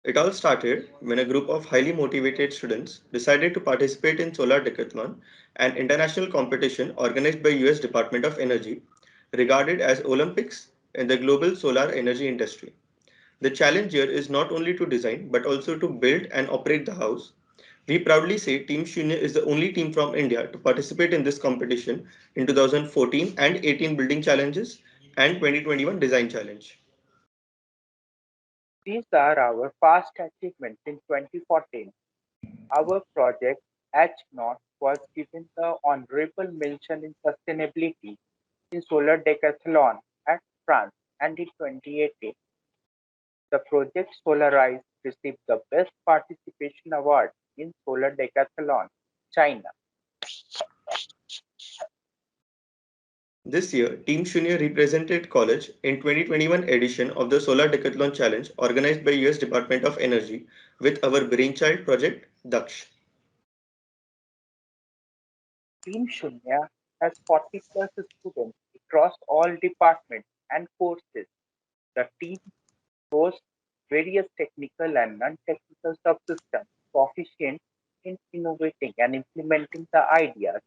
It all started when a group of highly motivated students decided to participate in Solar Decathlon, an international competition organized by US Department of Energy, regarded as Olympics in the global solar energy industry. The challenge here is not only to design but also to build and operate the house. We proudly say Team Shunya is the only team from India to participate in this competition in 2014 and 18 building challenges and 2021 design challenge. These are our past achievements in 2014. Our project H0 was given the honorable mention in sustainability in Solar Decathlon at France, and in 2018, the project Solarize received the Best Participation Award in Solar Decathlon, China. This year, Team Shunya represented college in 2021 edition of the Solar Decathlon Challenge organized by US Department of Energy with our brainchild project Daksh. Team Shunya has 40 plus students across all departments and courses. The team hosts various technical and non-technical subsystems proficient in innovating and implementing the ideas.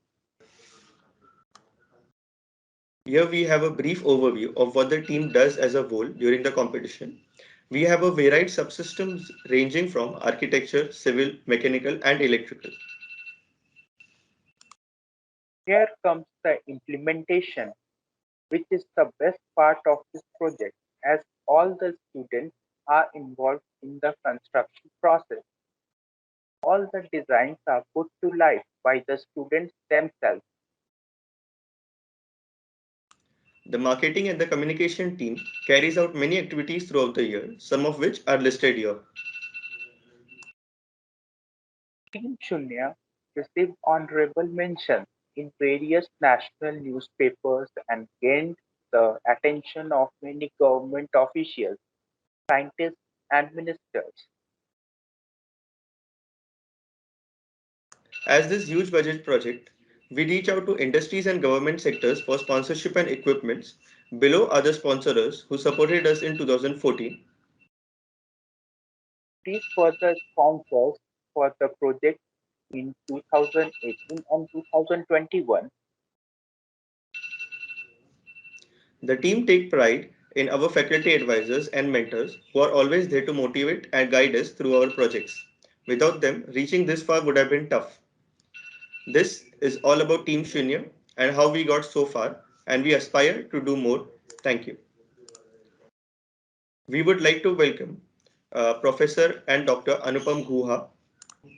Here we have a brief overview of what the team does as a whole during the competition. We have a varied subsystems ranging from architecture, civil, mechanical and electrical. Here comes the implementation, which is the best part of this project, as all the students are involved in the construction process. All the designs are put to life by the students themselves. The marketing and the communication team carries out many activities throughout the year, some of which are listed here. Team Shunya received honorable mentions in various national newspapers and gained the attention of many government officials, scientists, and ministers. As this huge budget project, we reach out to industries and government sectors for sponsorship and equipments below other sponsors who supported us in 2014. These were the sponsors for the project in 2018 and 2021. The team take pride in our faculty advisors and mentors who are always there to motivate and guide us through our projects. Without them, reaching this far would have been tough. This is all about Team Shunya and how we got so far, and we aspire to do more. Thank you. We would like to welcome Professor and Dr. Anupam Guha.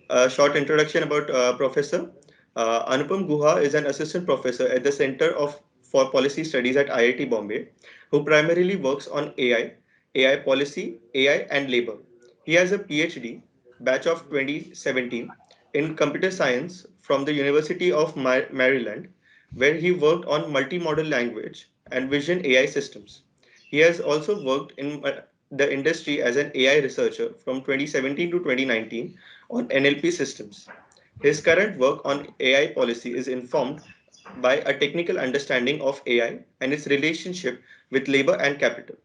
A short introduction about Professor. Anupam Guha is an assistant professor at the for Policy Studies at IIT Bombay, who primarily works on AI policy, AI and labor. He has a PhD, batch of 2017, in computer science from the University of Maryland, where he worked on multimodal language and vision AI systems. He has also worked in the industry as an AI researcher from 2017 to 2019 on NLP systems. His current work on AI policy is informed by a technical understanding of AI and its relationship with labor and capital.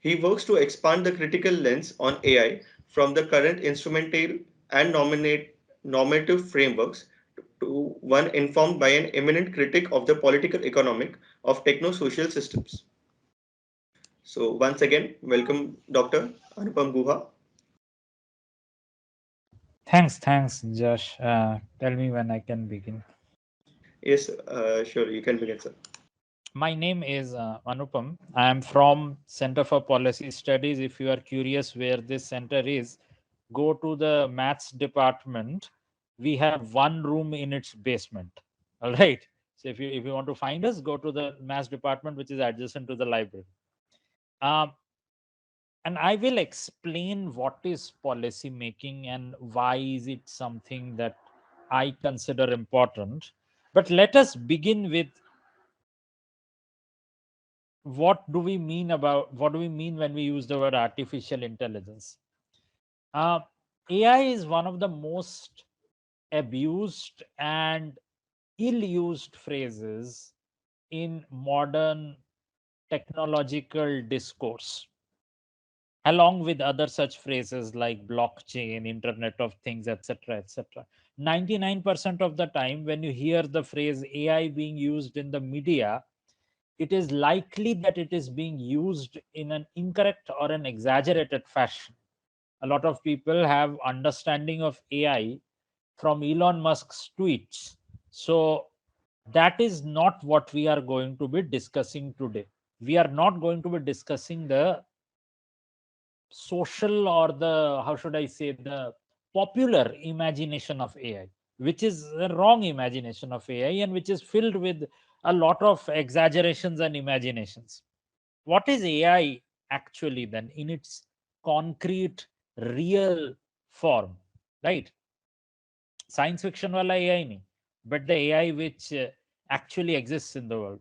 He works to expand the critical lens on AI from the current instrumental and normative frameworks to one informed by an eminent critic of the political economic of techno-social systems. So once again, welcome Dr. Anupam Guha. Thanks, Josh. Tell me when I can begin. Yes, sure, you can begin, sir. My name is Anupam. I am from Center for Policy Studies. If you are curious where this center is, go to the maths department. We have one room in its basement. All right. So if you want to find us, go to the maths department, which is adjacent to the library. Um, and I will explain what is policy making and why is it something that I consider important. But let us begin with what do we mean when we use the word artificial intelligence. uh, AI is one of the most abused and ill-used phrases in modern technological discourse. along with other such phrases like blockchain, internet of things, etc., etc. 99% of the time when you hear the phrase AI being used in the media, it is likely that it is being used in an incorrect or an exaggerated fashion. A lot of people have understanding of AI from Elon Musk's tweets. So that is not what we are going to be discussing today. We are not going to be discussing the social, or the, how should I say, the popular imagination of AI, which is a wrong imagination of AI and which is filled with a lot of exaggerations and imaginations. What is AI actually then in its concrete, real form, right? Science fiction wala AI nahi, but the AI which actually exists in the world.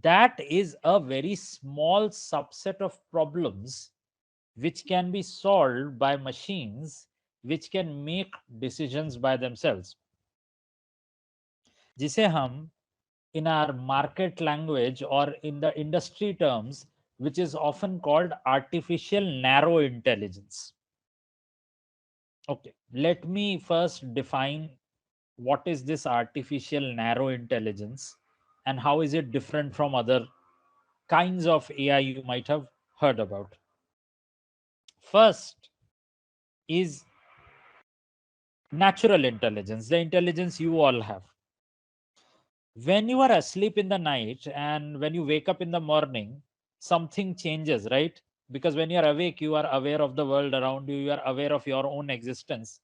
That is a very small subset of problems which can be solved by machines which can make decisions by themselves, जिसे हम in our market language or in the industry terms, which is often called artificial narrow intelligence. Okay, let me first define what is this artificial narrow intelligence and how is it different from other kinds of AI you might have heard about. First is natural intelligence, the intelligence you all have. When you are asleep in the night and when you wake up in the morning, something changes, right? Because when you are awake, you are aware of the world around you, you are aware of your own existence.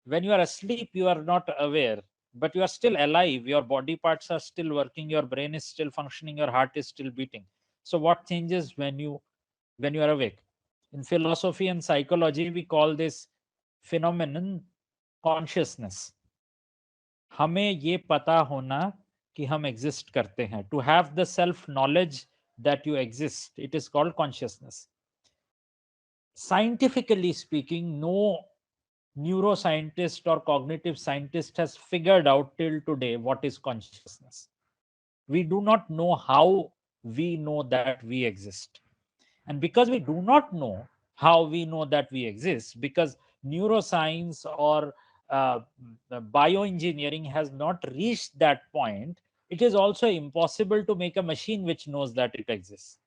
When you are asleep, you are not aware, but you are still alive. Your body parts are still working, your brain is still functioning, your heart is still beating. So what changes when you are awake? In philosophy and psychology, we call this phenomenon consciousness. हमें ये पता होना कि हम exist करते हैं, to have the self knowledge that you exist, it is called consciousness. Scientifically speaking, no neuroscientist or cognitive scientist has figured out till today what is consciousness. We do not know how we know that we exist. And because we do not know how we know that we exist, because neuroscience or bioengineering has not reached that point, it is also impossible to make a machine which knows that it exists.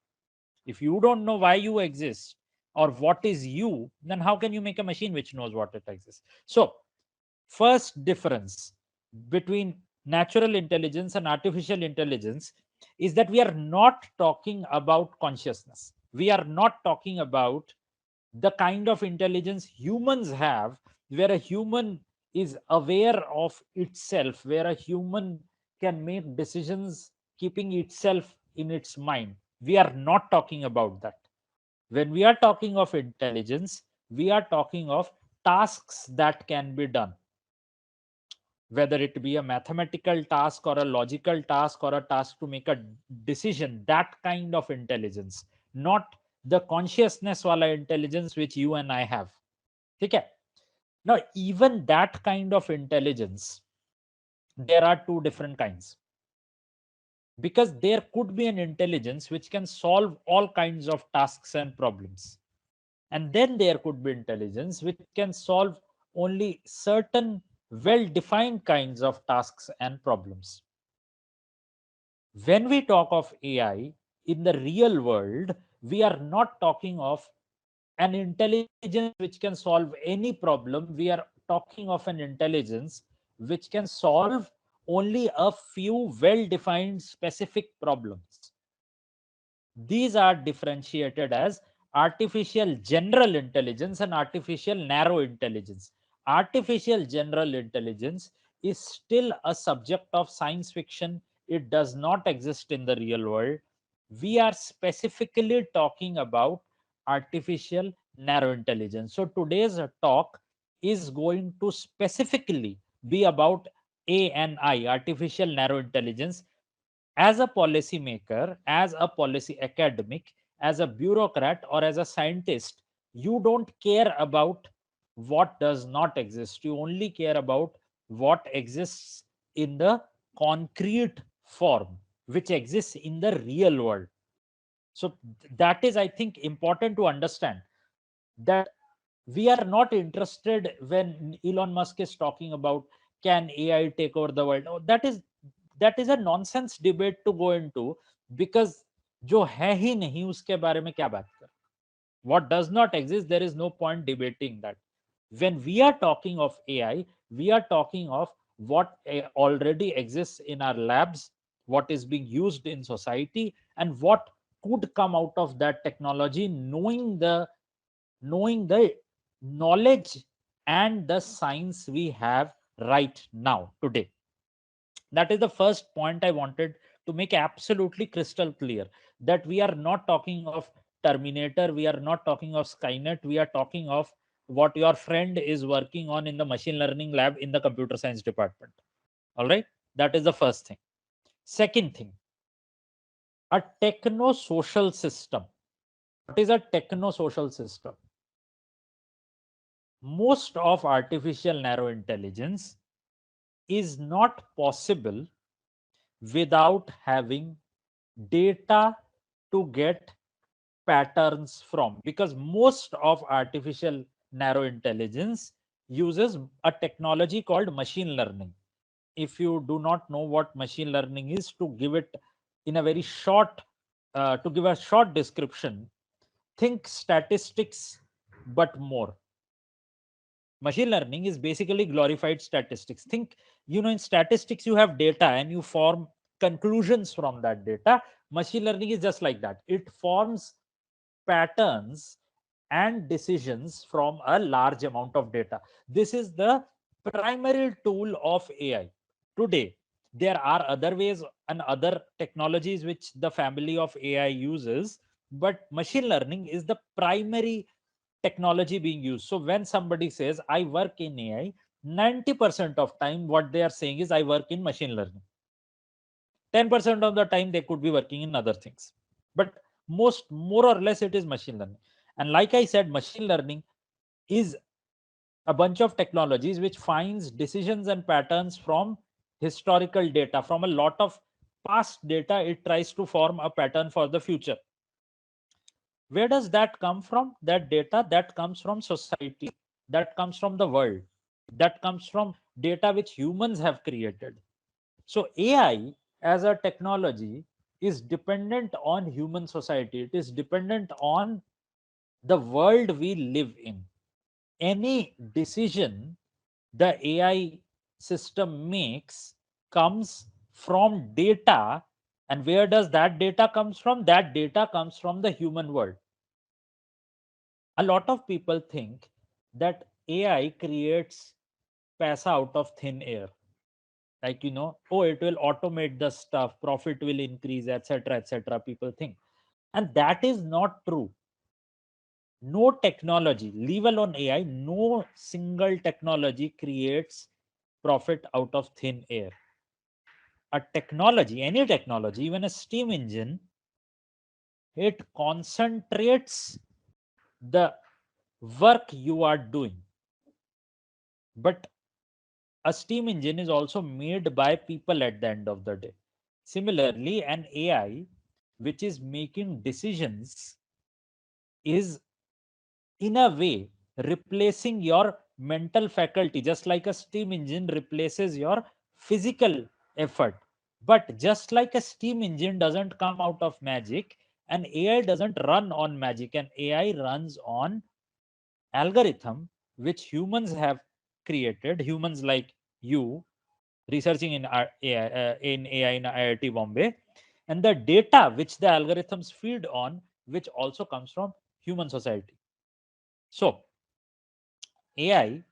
If you don't know why you exist or what is you, then how can you make a machine which knows what it exists? So, first difference between natural intelligence and artificial intelligence is that we are not talking about consciousness. We are not talking about the kind of intelligence humans have, where a human is aware of itself, where a human can make decisions keeping itself in its mind. We are not talking about that. When we are talking of intelligence, we are talking of tasks that can be done, whether it be a mathematical task or a logical task or a task to make a decision. That kind of intelligence, not the consciousness wala intelligence which you and I have. Okay. Now, even that kind of intelligence, there are two different kinds, because there could be an intelligence which can solve all kinds of tasks and problems, and then there could be intelligence which can solve only certain well defined kinds of tasks and problems. When we talk of AI in the real world, we are not talking of an intelligence which can solve any problem. We are talking of an intelligence which can solve only a few well defined specific problems. These are differentiated as artificial general intelligence and artificial narrow intelligence. Artificial general intelligence is still a subject of science fiction. It does not exist in the real world. We are specifically talking about artificial narrow intelligence. So today's talk is going to specifically be about ANI, artificial narrow intelligence. As a policy maker, as a policy academic, as a bureaucrat, or as a scientist, you don't care about what does not exist. You only care about what exists in the concrete form, which exists in the real world. So that is, I think, important to understand that we are not interested when Elon Musk is talking about can AI take over the world. Oh, that is a nonsense debate to go into, because जो है ही नहीं उसके बारे में क्या बात कर. What does not exist, there is no point debating that. When we are talking of AI, we are talking of what already exists in our labs, what is being used in society, and what could come out of that technology, knowing the knowledge and the science we have right now today. That is the first point I wanted to make absolutely crystal clear, that we are not talking of Terminator, we are not talking of Skynet, we are talking of what your friend is working on in the machine learning lab in the computer science department. All right, that is the first thing. Second thing, a techno social system. What is a techno social system? Most of artificial narrow intelligence is not possible without having data to get patterns from, because most of artificial narrow intelligence uses a technology called machine learning. If you do not know what machine learning is, to give it in a very short to give a short description, think statistics but more. Machine learning is basically glorified statistics. Think, in statistics you have data and you form conclusions from that data. Machine learning is just like that. It forms patterns and decisions from a large amount of data. This is the primary tool of AI today. There are other ways and other technologies which the family of AI uses, but machine learning is the primary technology being used. So when somebody says I work in AI, 90% of time what they are saying is I work in machine learning. 10% of the time they could be working in other things, but more or less it is machine learning. And like I said, machine learning is a bunch of technologies which finds decisions and patterns from historical data, from a lot of past data. It tries to form a pattern for the future. Where does that come from? That data that comes from society, that comes from the world, that comes from data which humans have created. So AI as a technology is dependent on human society. It is dependent on the world we live in. Any decision the AI system makes comes from data. And where does that data comes from? That data comes from the human world. A lot of people think that AI creates paisa out of thin air. Like, oh, it will automate the stuff, profit will increase, etc., etc. People think. And that is not true. No technology, leave alone AI, no single technology creates profit out of thin air. A technology, any technology, even a steam engine, it concentrates the work you are doing. But a steam engine is also made by people at the end of the day. Similarly, an AI which is making decisions is, in a way, replacing your mental faculty, just like a steam engine replaces your physical effort. But just like a steam engine doesn't come out of magic, an AI doesn't run on magic. An AI runs on algorithm which humans have created, humans like you researching in AI in IIT Bombay, and the data which the algorithms feed on, which also comes from human society. So AI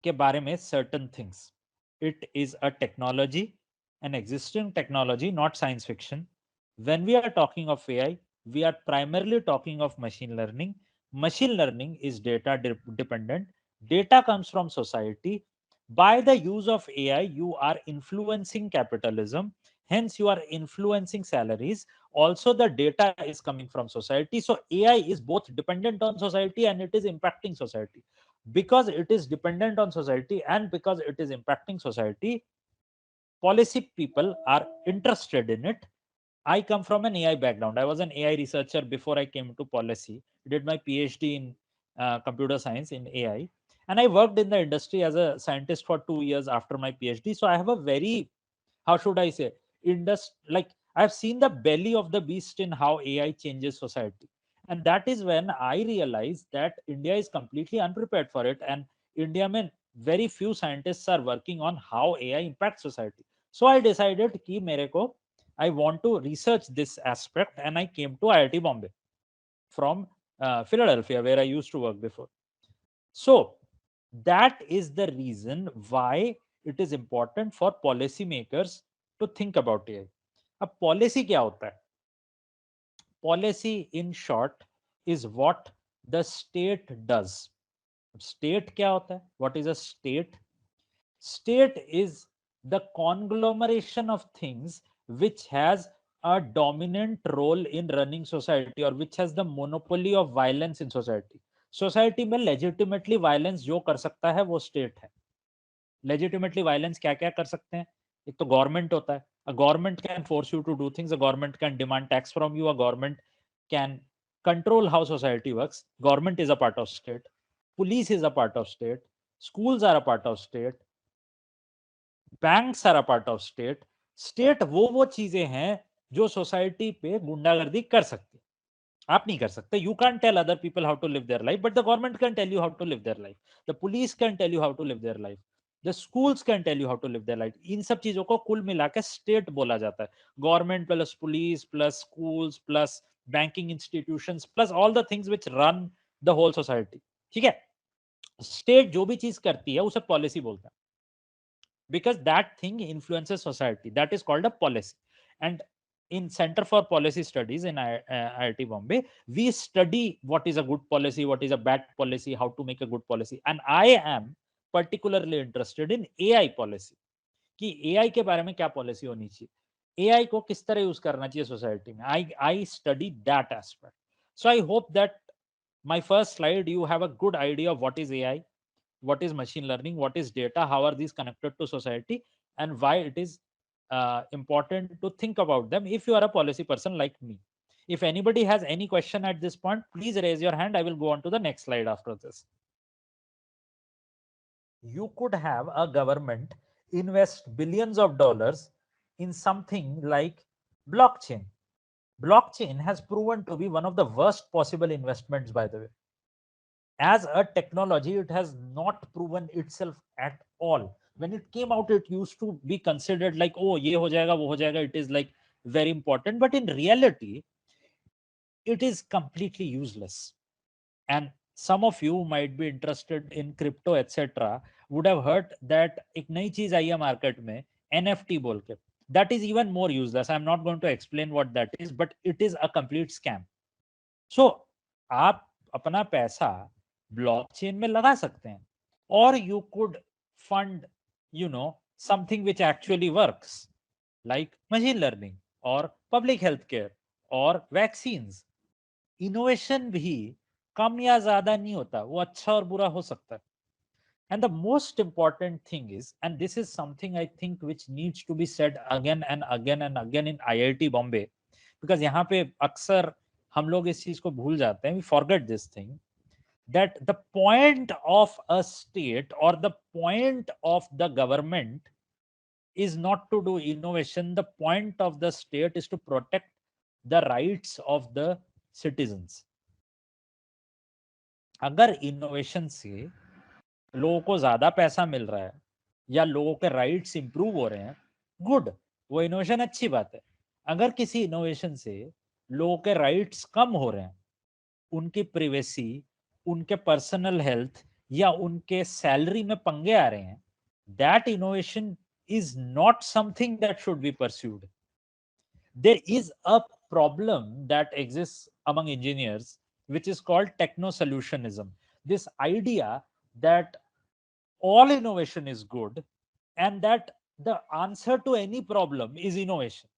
के बारे में certain things. It is a technology, an existing technology, not science fiction. When we are talking of AI, we are primarily talking of machine learning. Machine learning is data dependent. Data comes from society. By the use of AI, you are influencing capitalism. Hence, you are influencing salaries. Also, the data is coming from society. So, AI is both dependent on society and it is impacting society. Because it is dependent on society and because it is impacting society, policy people are interested in it. I come from an AI background. I was an AI researcher before I came to policy. Did my PhD in computer science in AI, and I worked in the industry as a scientist for 2 years after my PhD. So I have a very, how should I say, like I've seen the belly of the beast in how AI changes society, and that is when I realized that India is completely unprepared for it, and India, mein, very few scientists are working on how AI impacts society. So I decided कि मेरे को I want to research this aspect, and I came to IIT Bombay from Philadelphia, where I used to work before. So that is the reason why it is important for policymakers to think about AI. अब policy क्या होता है? Policy, in short, is what the state does. State क्या होता है? What is a state? State is the conglomeration of things which has a dominant role in running society, or which has the monopoly of violence in society. Society में legitimately violence जो कर सकता है वो state है. Legitimately violence क्या क्या कर सकते हैं? एक तो government होता है. A government can force you to do things. A government can demand tax from you. A government can control how society works. Government is a part of state. Police is a part of state. Schools are a part of state. Banks are a part of state. State वो चीजें हैं जो society पे गुंडागर्दी कर सकती है. आप नहीं कर सकते. You can tell other people how to live their life, but the government can tell you how to live their life. The police can tell you how to live their life. The schools can tell you how to live their life. इन सब चीजों को कुल मिला के state बोला जाता है. Government plus police plus schools plus banking institutions plus all the things which run the whole society. ठीक है. स्टेट जो भी चीज करती है उसे पॉलिसी बोलता है, because that thing influences society. That is called a policy. And in Center for Policy Studies in IIT Bombay, we study what is a good policy, what is a bad policy, how to make a good policy. And I am particularly interested in AI policy, कि AI के बारे में क्या policy होनी चाहिए, AI को किस तरह यूज करना चाहिए सोसाइटी में. I study that aspect. So I hope that my first slide you have a good idea of what is AI, what is machine learning, what is data, how are these connected to society, and why it is important to think about them if you are a policy person like me. If anybody has any question at this point, please raise your hand. I will go on to the next slide after this. You could have a government invest billions of dollars in something like blockchain. Blockchain has proven to be one of the worst possible investments, by the way. As a technology, it has not proven itself at all. When it came out, it used to be considered like, oh, ye ho jayega, wo ho jayega. It is like very important, but in reality, it is completely useless. And some of you might be interested in crypto, etc. would have heard that एक नई चीज आई है market में, NFT बोल के. That is even more useless. I'm not going to explain what that is, but it is a complete scam. So आप अपना पैसा ब्लॉकचेन में लगा सकते हैं, और you could fund something which actually works, like machine learning और public health care और वैक्सीन्स. इनोवेशन भी कम या ज्यादा नहीं होता, वो अच्छा और बुरा हो सकता है. And the most important thing is, and this is something I think which needs to be said again and again and again in IIT Bombay, because यहाँ पे अक्सर हम लोग इस चीज को भूल जाते हैं. We forget this thing, that the point of a state or the point of the government is not to do innovation. The point of the state is to protect the rights of the citizens. अगर innovation से लोगों को ज्यादा पैसा मिल रहा है या लोगों के राइट्स इंप्रूव हो रहे हैं, गुड, वो इनोवेशन अच्छी बात है. अगर किसी इनोवेशन से लोगों के राइट्स कम हो रहे हैं, उनकी प्रिवेसी, उनके पर्सनल हेल्थ या उनके सैलरी में पंगे आ रहे हैं, that innovation is not something that should be pursued. There is a problem that exists among engineers which is called techno solutionism. This idea that all innovation is good and that the answer to any problem is innovation.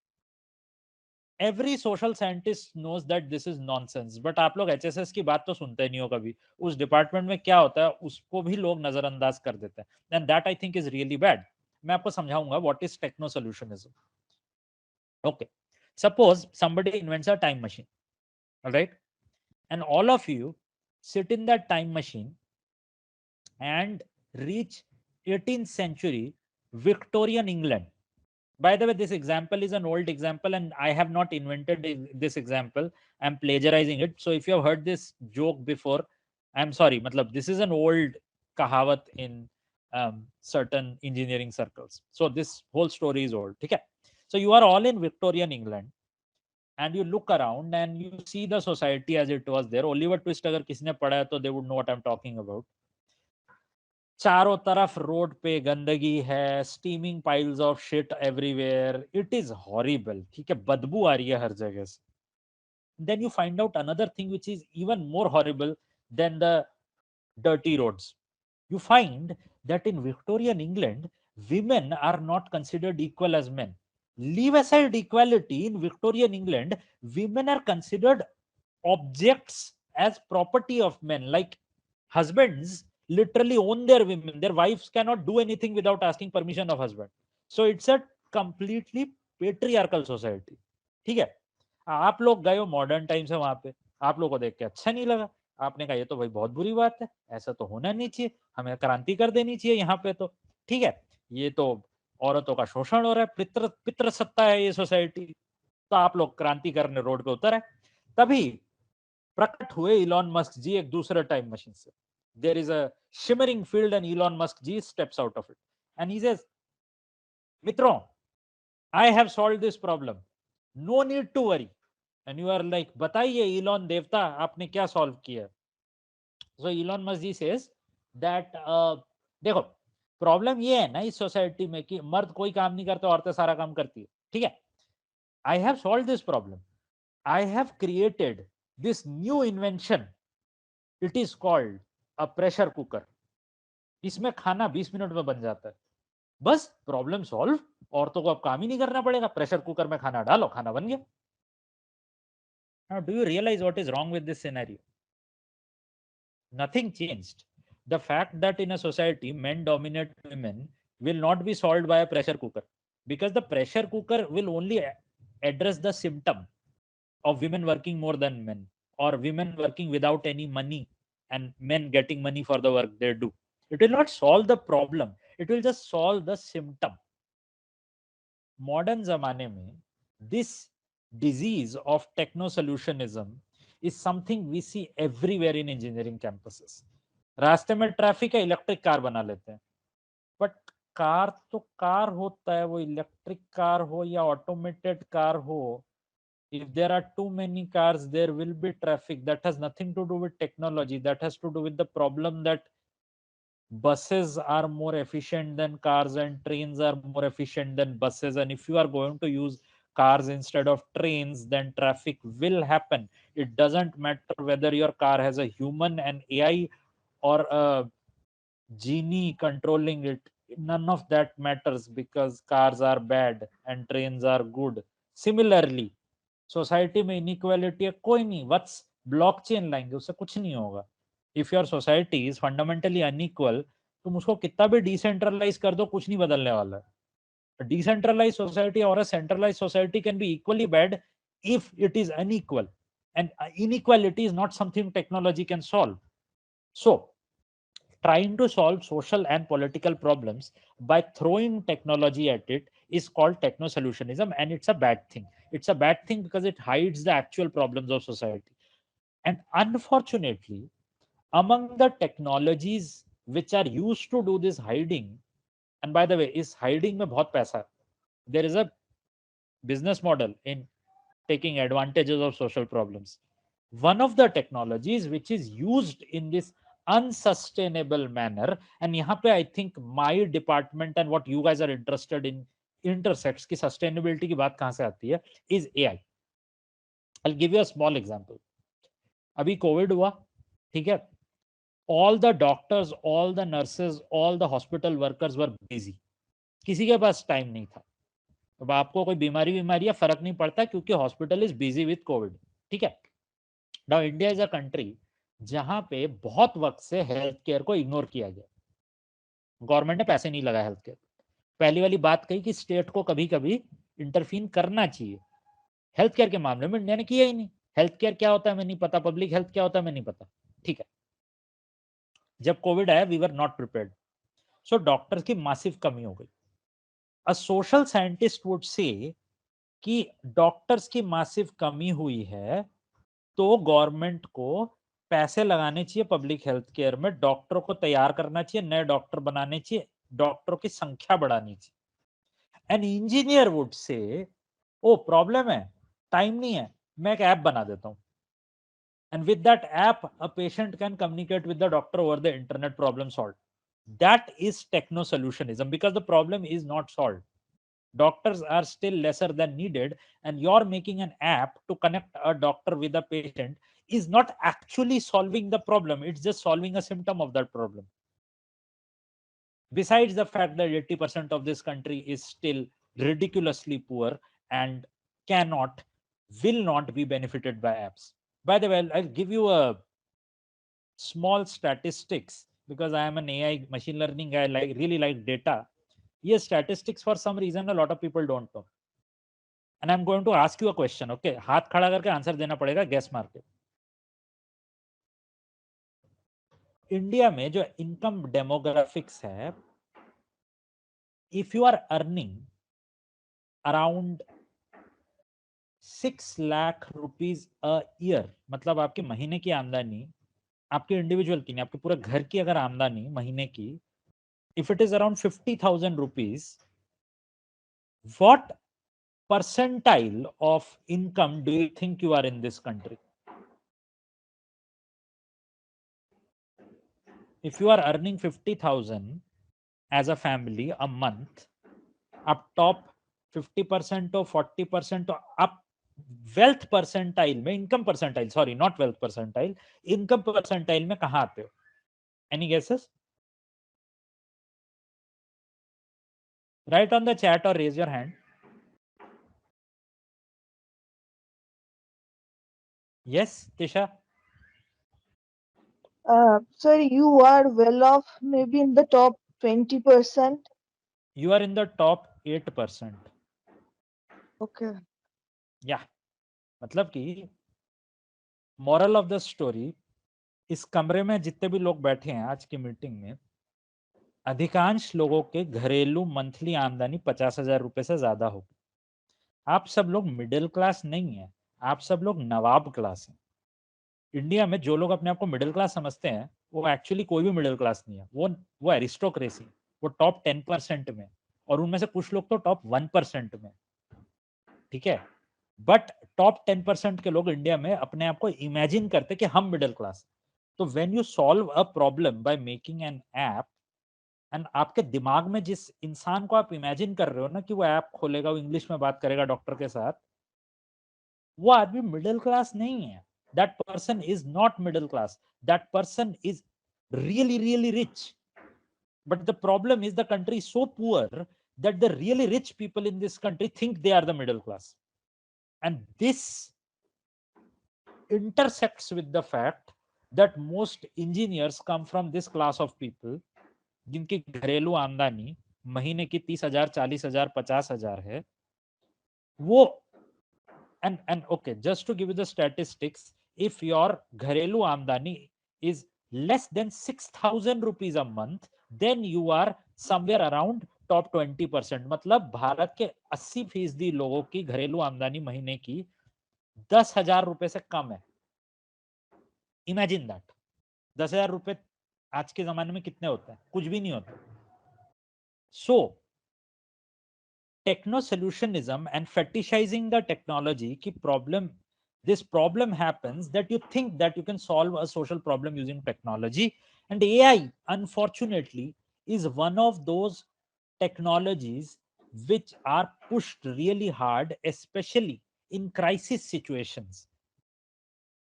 Every social scientist knows that this is nonsense, but आप लोग HSS की बात तो सुनते नहीं हो कभी. उस डिपार्टमेंट में क्या होता है उसको भी लोग नजरअंदाज कर देते हैं. And that I think is really bad. मैं आपको समझाऊंगा what is techno solutionism. Okay. Suppose somebody invents a time machine, all right, and all of you sit in that time machine and reach 18th century Victorian England. By the way, this example is an old example and I have not invented this example. I'm plagiarizing it. So if you have heard this joke before, I'm sorry. Matlab, this is an old kahawat in certain engineering circles. So this whole story is old. Okay? So you are all in Victorian England and you look around and you see the society as it was there. Oliver Twist अगर किसी ने पढ़ा है तो they would know what I'm talking about. चारों तरफ road पे गंदगी है, steaming piles of shit everywhere, it is horrible, ठीक है, बदबू आ रही है हर जगह से. Then you find out another thing which is even more horrible than the dirty roads. You find that in Victorian England, women are not considered equal as men. Leave aside equality, in Victorian England, women are considered objects as property of men. Like husbands literally own their women. Their wives cannot do anything without asking permission of husband. So it's a completely patriarchal society. ठीक है. आप लोग गए हो modern time से वहां पे, आप लोगों को देख के अच्छा नहीं लगा, आपने कहा ये तो भाई बहुत बुरी बात है, ऐसा तो होना नहीं चाहिए, हमें क्रांति कर देनी चाहिए यहाँ पे, तो ठीक है, ये तो औरतों का शोषण हो रहा है, पितृ पितृ सत्ता है ये सोसाइटी, तो आप लोग क्रांति करने रोड पे उतर है. तभी प्रकट हुए इलॉन मस्क जी एक दूसरे टाइम मशीन से. There is a shimmering field and Elon Musk ji steps out of it and he says, मित्रों, I have solve this problem, no need to worry. And you are like, बताइए Elon देवता आपने क्या solve किया. So Elon Musk ji says that देखो problem ये है ना इस सोसाइटी में कि मर्द कोई काम नहीं करते, औरतें सारा काम करती है, ठीक है. आई have solve this problem, I have created this new invention, it is called a pressure cooker. इसमें खाना 20 मिनट में बन जाता है, बस प्रॉब्लम सॉल्व, औरतों को अब काम ही नहीं करना पड़ेगा, प्रेशर कुकर में खाना डालो, खाना बन गया. Now do you realize what is wrong with this scenario? Nothing changed. The fact that in a society men dominate women will not be solved by a pressure cooker, because the pressure cooker will only address the symptom of women working more than men, or women working without any money and men getting money for the work they do. It will not solve the problem, it will just solve the symptom. Modern zamane mein, this disease of techno solutionism is something we see everywhere in engineering campuses. रास्ते में traffic है, electric car बना लेते हैं, but car तो car होता है, वो इलेक्ट्रिक कार हो या ऑटोमेटेड कार हो, if there are too many cars there will be traffic. That has nothing to do with technology, that has to do with the problem that buses are more efficient than cars and trains are more efficient than buses, and if you are going to use cars instead of trains, then traffic will happen. It doesn't matter whether your car has a human and AI or a genie controlling it. None of that matters, because cars are bad and trains are good. Similarly, society में inequality है, कोई नहीं, what's blockchain लाएंगे, उससे कुछ नहीं होगा. If your society is fundamentally unequal, तुम उसको कितना भी डिसेंट्रलाइज कर दो, कुछ नहीं बदलने वाला है. डिसेंट्रलाइज सोसाइटी और a centralize society can be equally bad if it is unequal, and inequality is not something technology can solve. So trying to solve social and political problems by throwing technology at it is called techno solutionism, and it's a bad thing. It's a bad thing because it hides the actual problems of society. And unfortunately, among the technologies which are used to do this hiding, and by the way, is hiding mein bahut paisa hai. There is a business model in taking advantages of social problems. One of the technologies which is used in this unsustainable manner, and यहाँ पे I think my department and what you guys are interested in intersects कि sustainability की बात कहाँ से आती है, is AI. I'll give you a small example. अभी कोविड हुआ, ठीक है, all the doctors, all the nurses, all the hospital workers were busy. किसी के पास टाइम नहीं था. अब आपको कोई बीमारी है, फर्क नहीं पड़ता क्योंकि hospital is busy with Covid, ठीक है. Now India is a country जहां पे बहुत वक्त से हेल्थ केयर को इग्नोर किया गया. गवर्नमेंट ने पैसे नहीं लगाए हेल्थ केयर. पहली वाली बात कही कि स्टेट को कभी कभी इंटरफीन करना चाहिए. हेल्थ केयर के मामले में इंडिया ने किया ही नहीं। हेल्थ केयर क्या होता है हमें नहीं पता, पब्लिक हेल्थ क्या होता है हमें नहीं पता, ठीक है। जब कोविड आया we were not prepared, so doctors की मासिव कमी हो गई। A social scientist would say कि डॉक्टर्स की मासिव कमी हुई है तो गवर्नमेंट को पैसे लगाने चाहिए पब्लिक हेल्थ केयर में, डॉक्टरों को तैयार करना चाहिए, नए डॉक्टर बनाने चाहिए, डॉक्टरों की संख्या बढ़ानी चाहिए। An engineer would say O problem है, टाइम नहीं है, मैं एक ऐप बना देता हूं, and with that app a patient can communicate with the doctor over the internet, problem solved. That is techno solutionism, because the problem is not solved, doctors are still lesser than needed, and you're making an app to connect a doctor with a patient is not actually solving the problem, it's just solving a symptom of that problem. Besides the fact that 80% of this country is still ridiculously poor and cannot, will not be benefited by apps. By the way, I'll give you a small statistics because I am an AI machine learning guy, like really like data. Yes, statistics for some reason a lot of people don't know. And I'm going to ask you a question, okay? हाथ खड़ा करके answer देना पड़ेगा, gas मार के। India में जो income demographics है, if you are earning around 6 lakh rupees a year, मतलब आपके महीने की आमदनी, आपके इंडिविजुअल की नहीं, आपके पूरे घर की अगर आमदनी महीने की, if it is around 50,000 rupees, what percentile of income do you think you are in this country? If you are earning 50,000 as a family a month, up top 50% or 40% or up wealth percentile में, income percentile, sorry, not wealth percentile, income percentile में कहाँ आते हो? Any guesses? Write on the chat or raise your hand. Yes, Tisha? Sir, you are well off, maybe in the top 20%. You are in the top 8%. Okay. Yeah. मतलब कि moral of the story, इस कमरे में जितने भी लोग बैठे हैं आज की मीटिंग में, अधिकांश लोगों के घरेलू मंथली आमदनी 50,000 रुपए से ज्यादा होगी। आप सब लोग मिडिल क्लास नहीं है, आप सब लोग नवाब क्लास हैं। इंडिया में जो लोग अपने आप को मिडिल क्लास समझते हैं वो एक्चुअली कोई भी मिडिल क्लास नहीं है, वो एरिस्टोक्रेसी, वो टॉप 10% में, और उनमें से कुछ लोग तो टॉप 1% में, ठीक है। बट टॉप 10% के लोग इंडिया में अपने आप को इमेजिन करते कि हम मिडिल क्लास। तो when you solve a problem by making an app, and आपके दिमाग में जिस इंसान को आप इमेजिन कर रहे हो ना कि वो ऐप खोलेगा, वो इंग्लिश में बात करेगा डॉक्टर के साथ, वो आदमी मिडिल क्लास नहीं है। That person is not middle class, that person is really really rich. But the problem is the country so poor that the really rich people in this country think they are the middle class, and this intersects with the fact that most engineers come from this class of people जिनकी घरेलू आमदनी महीने की 30,000, 40,000, 50,000 है। वो and okay, just to give you the statistics, if your घरेलू आमदनी is less than 6,000 rupees a month, then you are somewhere around top 20%। मतलब भारत के 80% लोगों की घरेलू आमदनी महीने की 10,000 रुपए से कम है। Imagine that. 10,000 रुपए आज के जमाने में कितने होते हैं? कुछ भी नहीं होते। सो techno solutionism and fetishizing the technology ki problem, this problem happens that you think that you can solve a social problem using technology, and AI unfortunately is one of those technologies which are pushed really hard, especially in crisis situations।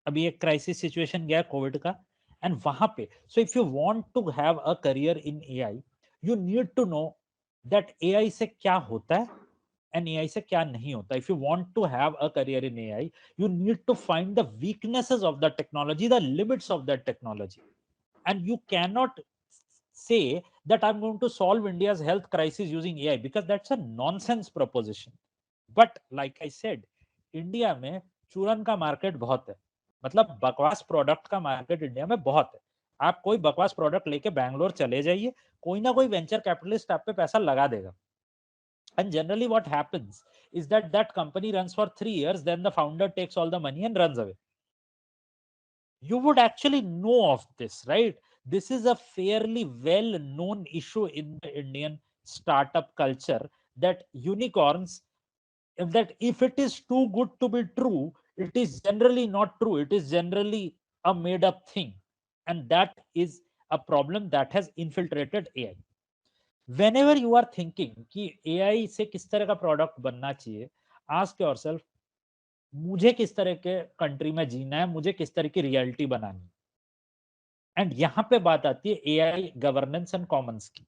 अभी एक crisis situation गया Covid का, and वहां पे, so if you want to have a career in AI, you need to know that AI से क्या होता है एंड एआई से क्या नहीं होता। If you want to have a career in AI, you need to find the weaknesses of the technology, the limits of that technology, and you cannot say that I'm going to solve India's health crisis using AI, because that's a nonsense proposition. But like I said, India में चूरन का market बहुत है, मतलब बकवास product का market India में बहुत है। आप कोई बकवास प्रोडक्ट लेके बैंगलोर चले जाइए, कोई ना कोई वेंचर कैपिटलिस्ट आप पे पैसा लगा देगा। And generally what happens is that that company runs for 3 years, then the founder takes all the money and runs away. You would actually know of this, right? This is a fairly well known issue in the Indian startup culture, that unicorns, that if it is too good to be true, it is generally not true. It is generally a made up thing. And that is a problem that has infiltrated AI. Whenever you are thinking कि AI से किस तरह का product बनना चाहिए, ask yourself, मुझे किस तरह के कंट्री में जीना है, मुझे किस तरह की रियलिटी बनानी है। एंड यहाँ पे बात आती है AI गवर्नेंस एंड कॉमन्स की।